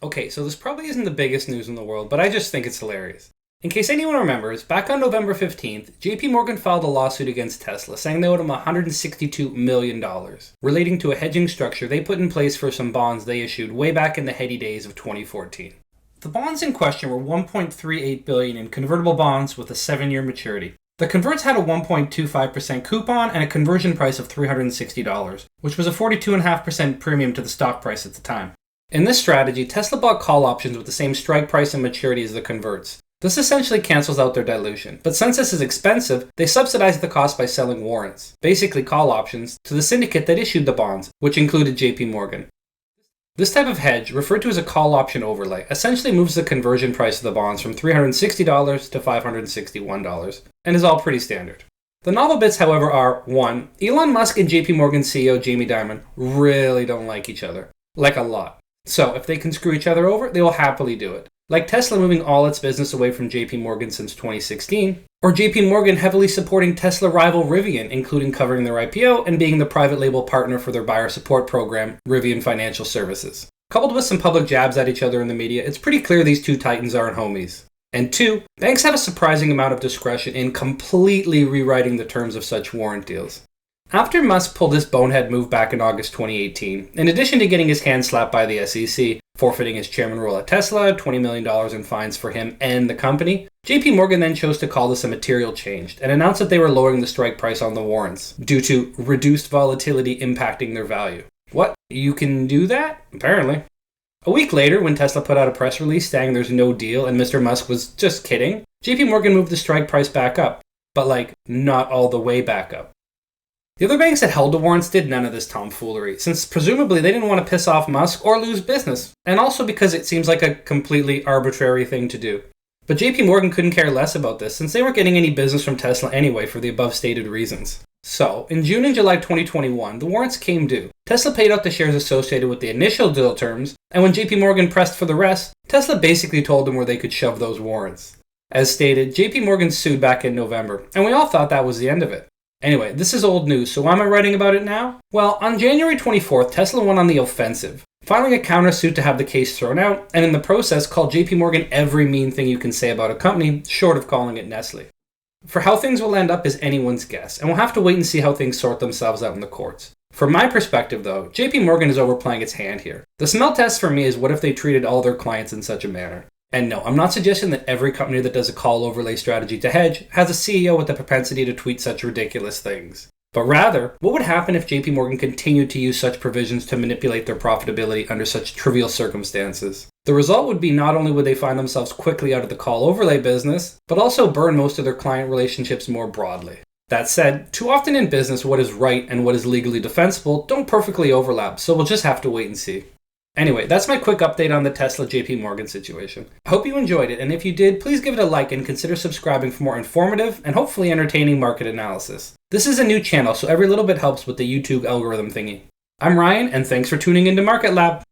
Okay, so this probably isn't the biggest news in the world, but I just think it's hilarious. In case anyone remembers, back on November 15th, JP Morgan filed a lawsuit against Tesla saying they owed him $162 million, relating to a hedging structure they put in place for some bonds they issued way back in the heady days of 2014. The bonds in question were $1.38 billion in convertible bonds with a 7-year maturity. The converts had a 1.25% coupon and a conversion price of $360, which was a 42.5% premium to the stock price at the time. In this strategy, Tesla bought call options with the same strike price and maturity as the converts. This essentially cancels out their dilution, but since this is expensive, they subsidize the cost by selling warrants, basically call options, to the syndicate that issued the bonds, which included JP Morgan. This type of hedge, referred to as a call option overlay, essentially moves the conversion price of the bonds from $360 to $561, and is all pretty standard. The novel bits, however, are 1. Elon Musk and JP Morgan CEO Jamie Dimon really don't like each other. Like a lot. So, if they can screw each other over, they will happily do it. Like Tesla moving all its business away from JP Morgan since 2016, or JP Morgan heavily supporting Tesla rival Rivian, including covering their IPO and being the private label partner for their buyer support program, Rivian Financial Services. Coupled with some public jabs at each other in the media, it's pretty clear these two titans aren't homies. And 2, banks have a surprising amount of discretion in completely rewriting the terms of such warrant deals. After Musk pulled this bonehead move back in August 2018, in addition to getting his hand slapped by the SEC, forfeiting his chairman role at Tesla, $20 million in fines for him and the company, JP Morgan then chose to call this a material change and announced that they were lowering the strike price on the warrants due to reduced volatility impacting their value. What? You can do that? Apparently. A week later, when Tesla put out a press release saying there's no deal and Mr. Musk was just kidding, JP Morgan moved the strike price back up, but not all the way back up. The other banks that held the warrants did none of this tomfoolery, since presumably they didn't want to piss off Musk or lose business, and also because it seems like a completely arbitrary thing to do. But JP Morgan couldn't care less about this, since they weren't getting any business from Tesla anyway for the above stated reasons. So, in June and July 2021, the warrants came due. Tesla paid out the shares associated with the initial deal terms, and when JP Morgan pressed for the rest, Tesla basically told them where they could shove those warrants. As stated, JP Morgan sued back in November, and we all thought that was the end of it. Anyway, this is old news, so why am I writing about it now? Well, on January 24th, Tesla went on the offensive, filing a countersuit to have the case thrown out, and in the process called JP Morgan every mean thing you can say about a company, short of calling it Nestle. For how things will end up is anyone's guess, and we'll have to wait and see how things sort themselves out in the courts. From my perspective, though, JP Morgan is overplaying its hand here. The smell test for me is what if they treated all their clients in such a manner? And no, I'm not suggesting that every company that does a call overlay strategy to hedge has a CEO with the propensity to tweet such ridiculous things. But rather, what would happen if JP Morgan continued to use such provisions to manipulate their profitability under such trivial circumstances? The result would be not only would they find themselves quickly out of the call overlay business, but also burn most of their client relationships more broadly. That said, too often in business what is right and what is legally defensible don't perfectly overlap, so we'll just have to wait and see. Anyway, that's my quick update on the Tesla JP Morgan situation. I hope you enjoyed it, and if you did, please give it a like and consider subscribing for more informative and hopefully entertaining market analysis. This is a new channel, so every little bit helps with the YouTube algorithm thingy. I'm Ryan, and thanks for tuning into Market Lab.